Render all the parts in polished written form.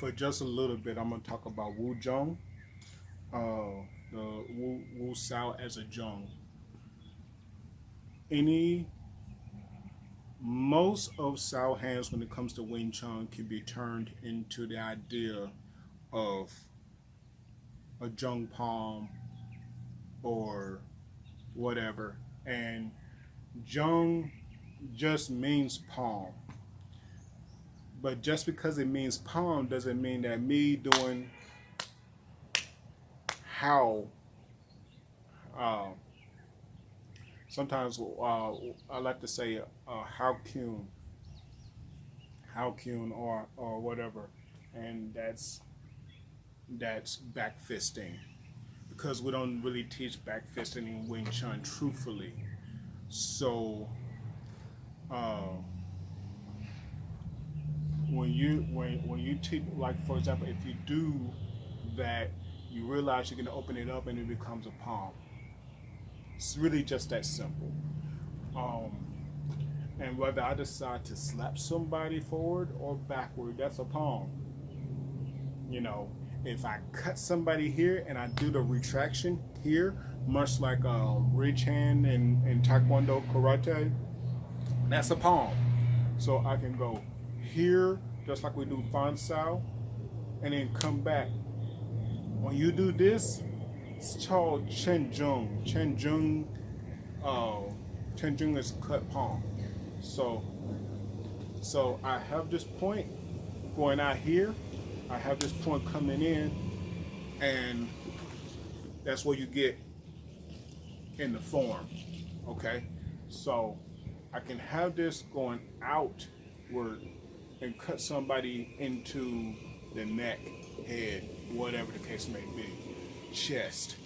for just a little bit, I'm gonna talk about Wu Jeung, the Wu Sao as a Jeung. Any Most of Sao hands when it comes to Wing Chun can be turned into the idea of a Jeung palm or whatever, and Jeung just means palm. But just because it means palm doesn't mean that me doing how uh, sometimes I like to say how kyun or whatever, and that's back fisting because we don't really teach back fisting in Wing Chun truthfully. So uh, when you teach, like for example, if you do that, you realize you're gonna open it up and it becomes a palm. It's really just that simple. Um, and whether I decide to slap somebody forward or backward, that's a palm. You know, if I cut somebody here and I do the retraction here, much like a ridge hand in Taekwondo karate, that's a palm. So I can go here, just like we do fan sao, and then come back. When you do this, it's called Chen Jeung. Chen Jeung is cut palm. So, so I have this point going out here. I have this point coming in, and that's where you get in the form. Okay, so I can have this going outward and cut somebody into the neck, head, whatever the case may be, chest.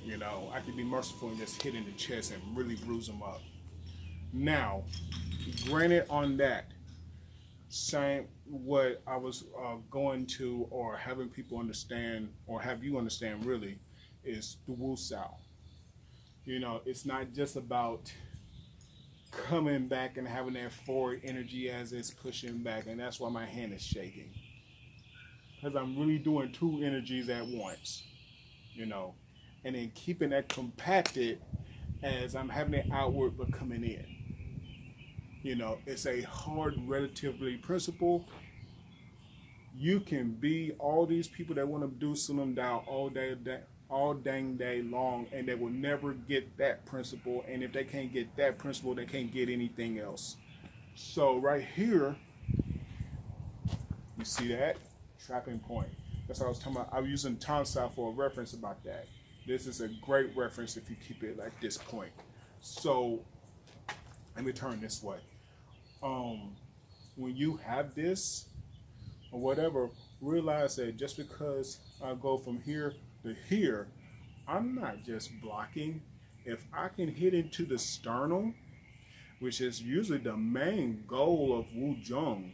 You know, I can be merciful and just hit in the chest and really bruise them up. Now, granted on that, same what I was going to or having people understand or have you understand really is the Wu Sao. You know, it's not just about coming back and having that forward energy as it's pushing back, and that's why my hand is shaking. Because I'm really doing two energies at once, you know, and then keeping that compacted as I'm having it outward but coming in. You know, it's a hard relatively principle. You can be all these people that want to do Sunim Dao all dang day long, and they will never get that principle. And if they can't get that principle, they can't get anything else. So right here, you see that trapping point. That's what I was talking about. I was using Tonsai for a reference about that. This is a great reference if you keep it like this point. So let me turn this way. When you have this or whatever, realize that just because I go from here to here, I'm not just blocking. If I can hit into the sternum, which is usually the main goal of Wu Jeung,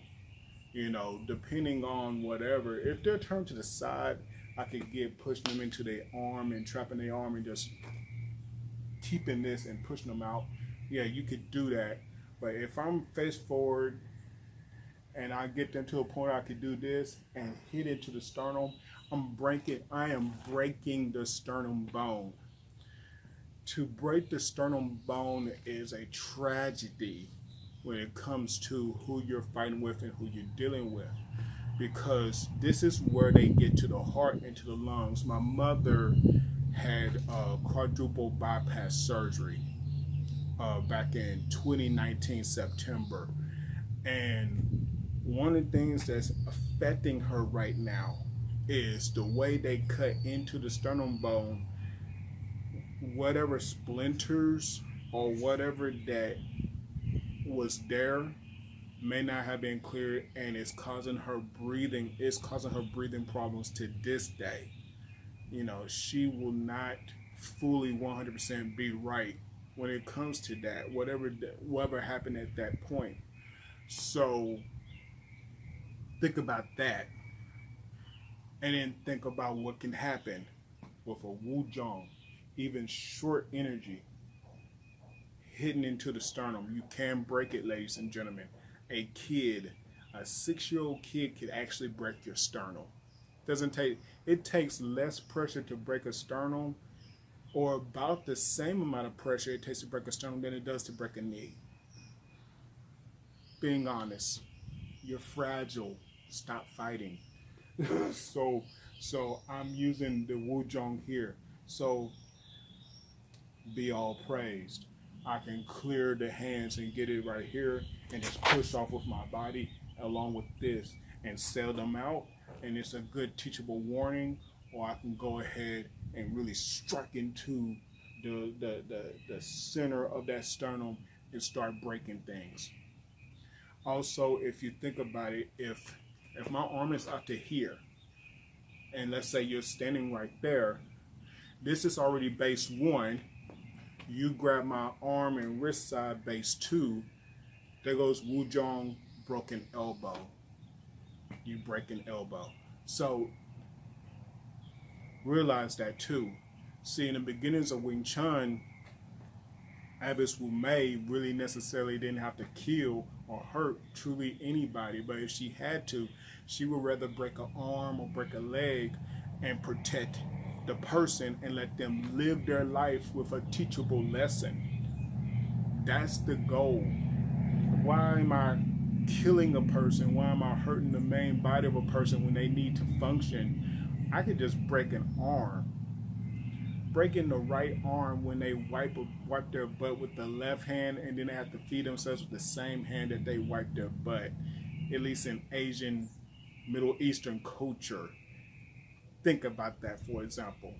you know, depending on whatever. If they're turned to the side, I could get pushing them into their arm and trapping their arm and just keeping this and pushing them out. Yeah, you could do that. But if I'm face forward and I get them to a point I could do this and hit into the sternum, I am breaking the sternum bone. To break the sternum bone is a tragedy when it comes to who you're fighting with and who you're dealing with, because this is where they get to the heart and to the lungs. My mother had quadruple bypass surgery back in 2019 September, and one of the things that's affecting her right now is the way they cut into the sternum bone. Whatever splinters or whatever that was there may not have been cleared, and it's causing her breathing problems to this day. You know, she will not fully 100% be right when it comes to that, whatever happened at that point. So think about that, and then think about what can happen with a Wu Jeung, even short energy hitting into the sternum. You can break it, ladies and gentlemen. A kid, A 6-year-old kid could actually break your sternum. It takes less pressure to break a sternum, or about the same amount of pressure it takes to break a sternum than it does to break a knee. Being honest, you're fragile. Stop fighting. so I'm using the Wuzhong here. So be all praised. I can clear the hands and get it right here and just push off with my body along with this and sail them out. And it's a good teachable warning, or I can go ahead and really strike into the center of that sternum and start breaking things. Also, if you think about it, if my arm is out to here, and let's say you're standing right there, this is already base 1. You grab my arm and wrist side, base 2. There goes Wuzhong, broken elbow. You break an elbow. So realize that too. See, in the beginnings of Wing Chun, Abbess Wu Mei really necessarily didn't have to kill or hurt truly anybody, but if she had to, she would rather break an arm or break a leg and protect the person and let them live their life with a teachable lesson. That's the goal. Why am I killing a person? Why am I hurting the main body of a person when they need to function? I could just break an arm. Breaking the right arm when they wipe their butt with the left hand, and then they have to feed themselves with the same hand that they wipe their butt, at least in Asian, Middle Eastern culture. Think about that, for example.